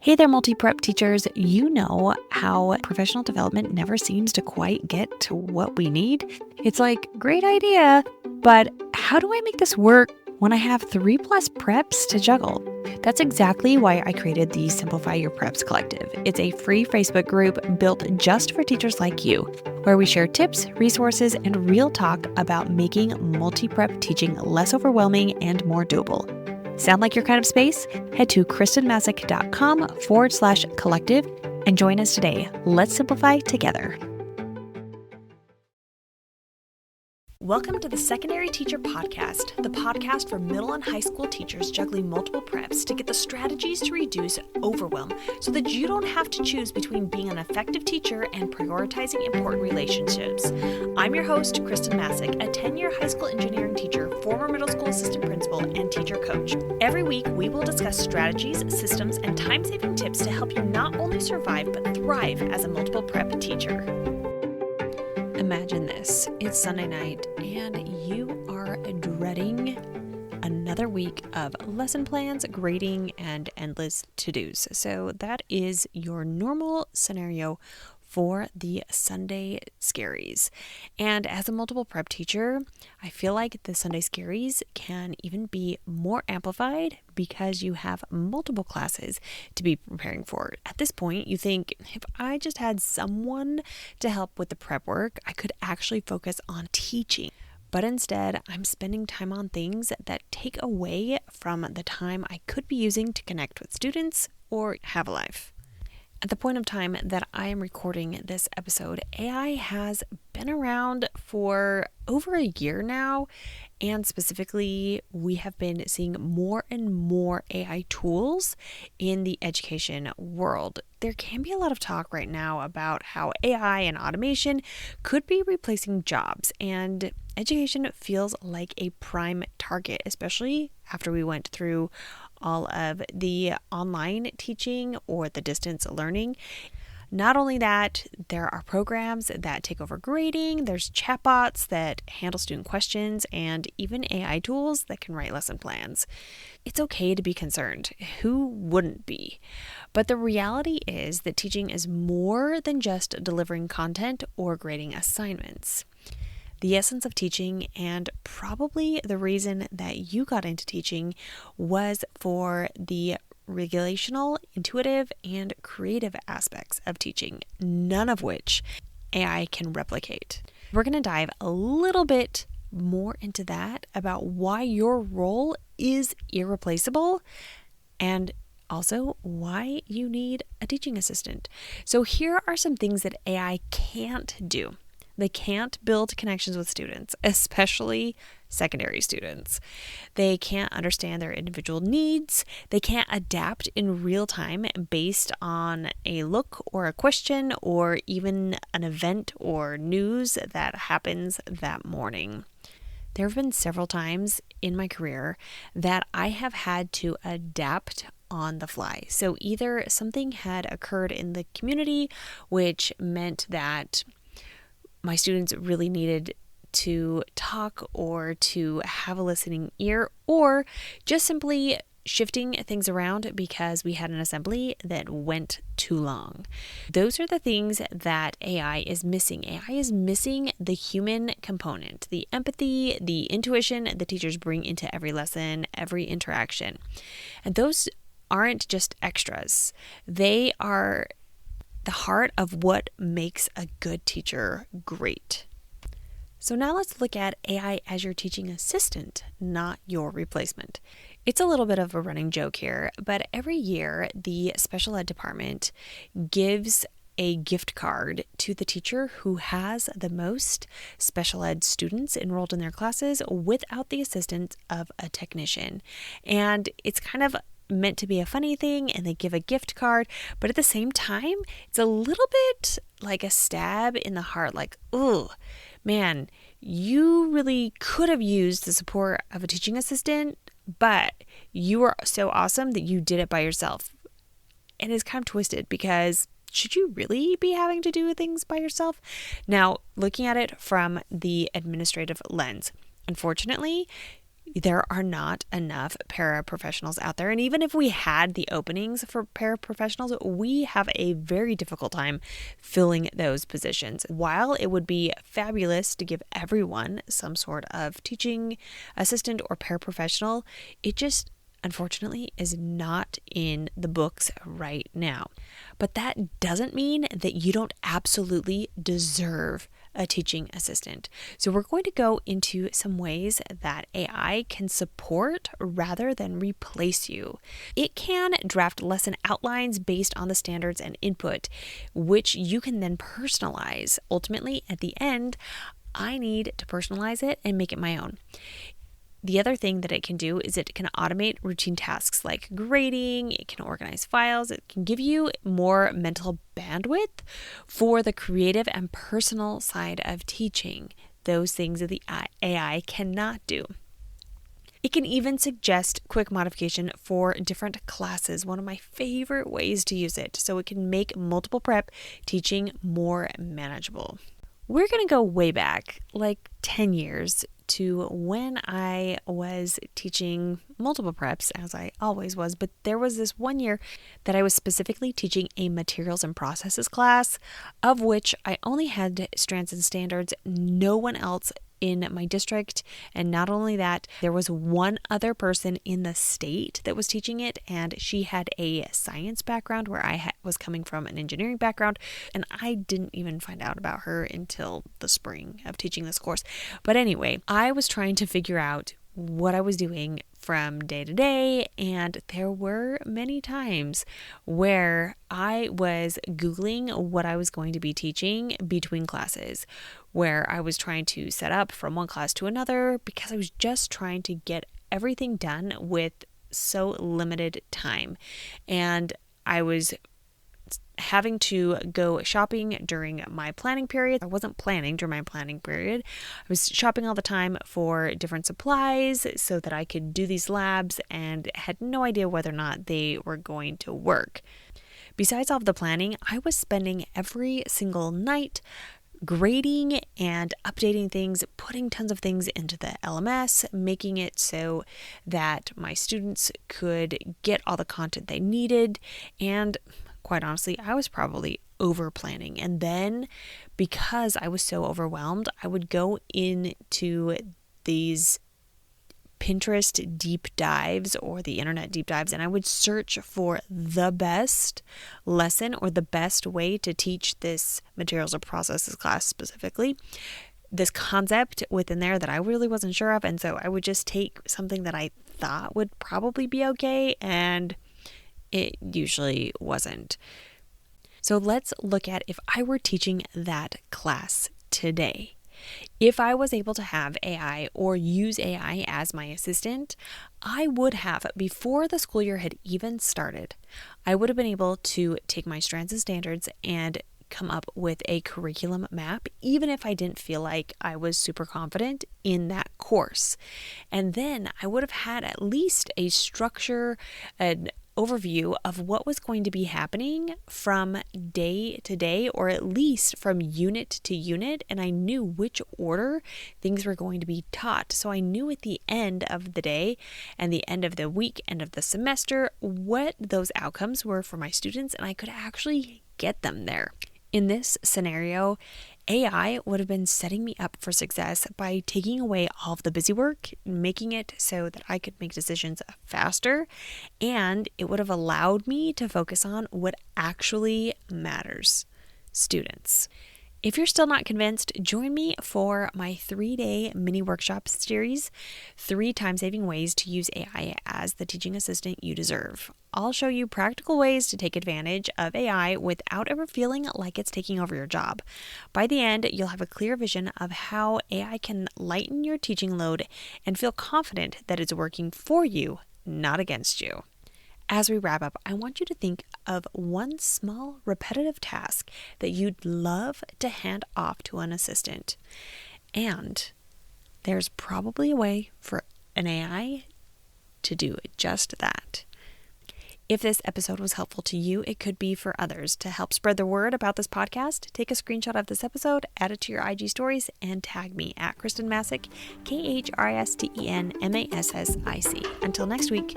Hey there, multi-prep teachers. You know how professional development never seems to quite get to what we need? It's like, great idea, but how do I make this work when I have 3+ preps to juggle? That's exactly why I created the Simplify Your Preps Collective. It's a free Facebook group built just for teachers like you, where we share tips, resources, and real talk about making multi-prep teaching less overwhelming and more doable. Sound like your kind of space? Head to kristenmasick.com/collective and join us today. Let's simplify together. Welcome to the Secondary Teacher Podcast, the podcast for middle and high school teachers juggling multiple preps to get the strategies to reduce overwhelm so that you don't have to choose between being an effective teacher and prioritizing important relationships. I'm your host, Kristen Masick, a 10-year high school engineering teacher, former middle school assistant principal, and teacher coach. Every week, we will discuss strategies, systems, and time-saving tips to help you not only survive but thrive as a multiple prep teacher. Imagine this. It's Sunday night and you are dreading another week of lesson plans, grading, and endless to-dos. So that is your normal scenario for the Sunday scaries. And as a multiple prep teacher, I feel like the Sunday scaries can even be more amplified because you have multiple classes to be preparing for. At this point, you think, if I just had someone to help with the prep work, I could actually focus on teaching. But instead, I'm spending time on things that take away from the time I could be using to connect with students or have a life. At the point of time that I am recording this episode, AI has been around for over a year now, and specifically, we have been seeing more and more AI tools in the education world. There can be a lot of talk right now about how AI and automation could be replacing jobs, and education feels like a prime target, especially after we went through all of the online teaching or the distance learning. Not only that, there are programs that take over grading, there's chatbots that handle student questions, and even AI tools that can write lesson plans. It's okay to be concerned. Who wouldn't be? But the reality is that teaching is more than just delivering content or grading assignments. The essence of teaching, and probably the reason that you got into teaching, was for the relational, intuitive, and creative aspects of teaching, none of which AI can replicate. We're going to dive a little bit more into that about why your role is irreplaceable and also why you need a teaching assistant. So here are some things that AI can't do. They can't build connections with students, especially secondary students. They can't understand their individual needs. They can't adapt in real time based on a look or a question or even an event or news that happens that morning. There have been several times in my career that I have had to adapt on the fly. So either something had occurred in the community, which meant that my students really needed to talk or to have a listening ear, or just simply shifting things around because we had an assembly that went too long. Those are the things that AI is missing. AI is missing the human component, the empathy, the intuition the teachers bring into every lesson, every interaction. And those aren't just extras. They are the heart of what makes a good teacher great. So now let's look at AI as your teaching assistant, not your replacement. It's a little bit of a running joke here, but every year the special ed department gives a gift card to the teacher who has the most special ed students enrolled in their classes without the assistance of a technician. And it's kind of meant to be a funny thing, and they give a gift card, but at the same time, it's a little bit like a stab in the heart, like, oh man, you really could have used the support of a teaching assistant, but you were so awesome that you did it by yourself. And it's kind of twisted because should you really be having to do things by yourself? Now, looking at it from the administrative lens, unfortunately, There are not enough paraprofessionals out there. And even if we had the openings for paraprofessionals, we have a very difficult time filling those positions. While it would be fabulous to give everyone some sort of teaching assistant or paraprofessional, it just unfortunately is not in the books right now. But that doesn't mean that you don't absolutely deserve a teaching assistant. So we're going to go into some ways that AI can support rather than replace you. It can draft lesson outlines based on the standards and input, which you can then personalize. Ultimately, at the end, I need to personalize it and make it my own. The other thing that it can do is it can automate routine tasks like grading, it can organize files, it can give you more mental bandwidth for the creative and personal side of teaching, those things that the AI cannot do. It can even suggest quick modification for different classes, one of my favorite ways to use it, so it can make multiple prep teaching more manageable. We're going to go way back, like 10 years, to when I was teaching multiple preps, as I always was, but there was this one year that I was specifically teaching a materials and processes class, of which I only had strands and standards, no one else in my district. And not only that, there was one other person in the state that was teaching it, and she had a science background where I was coming from an engineering background, and I didn't even find out about her until the spring of teaching this course. But anyway, I was trying to figure out what I was doing from day to day, and there were many times where I was Googling what I was going to be teaching between classes, where I was trying to set up from one class to another because I was just trying to get everything done with so limited time. And I was having to go shopping during my planning period. I wasn't planning during my planning period. I was shopping all the time for different supplies so that I could do these labs and had no idea whether or not they were going to work. Besides all of the planning, I was spending every single night grading and updating things, putting tons of things into the LMS, making it so that my students could get all the content they needed. And quite honestly, I was probably over planning. And then because I was so overwhelmed, I would go into these Pinterest deep dives or the internet deep dives, and I would search for the best lesson or the best way to teach this materials or processes class specifically, this concept within there that I really wasn't sure of. And so I would just take something that I thought would probably be okay, and it usually wasn't. So let's look at if I were teaching that class today. If I was able to have AI or use AI as my assistant, I would have, before the school year had even started, I would have been able to take my strands and standards and come up with a curriculum map, even if I didn't feel like I was super confident in that course. And then I would have had at least a structure, an overview of what was going to be happening from day to day, or at least from unit to unit, and I knew which order things were going to be taught. So I knew at the end of the day and the end of the week, end of the semester, what those outcomes were for my students, and I could actually get them there. In this scenario, AI would have been setting me up for success by taking away all of the busy work, making it so that I could make decisions faster, and it would have allowed me to focus on what actually matters: students. If you're still not convinced, join me for my 3-day mini workshop series, 3 time-saving ways to use AI as the teaching assistant you deserve. I'll show you practical ways to take advantage of AI without ever feeling like it's taking over your job. By the end, you'll have a clear vision of how AI can lighten your teaching load and feel confident that it's working for you, not against you. As we wrap up, I want you to think of one small repetitive task that you'd love to hand off to an assistant. And there's probably a way for an AI to do just that. If this episode was helpful to you, it could be for others. To help spread the word about this podcast, take a screenshot of this episode, add it to your IG stories, and tag me at Kristen Masick, KHRISTENMASSIC. Until next week.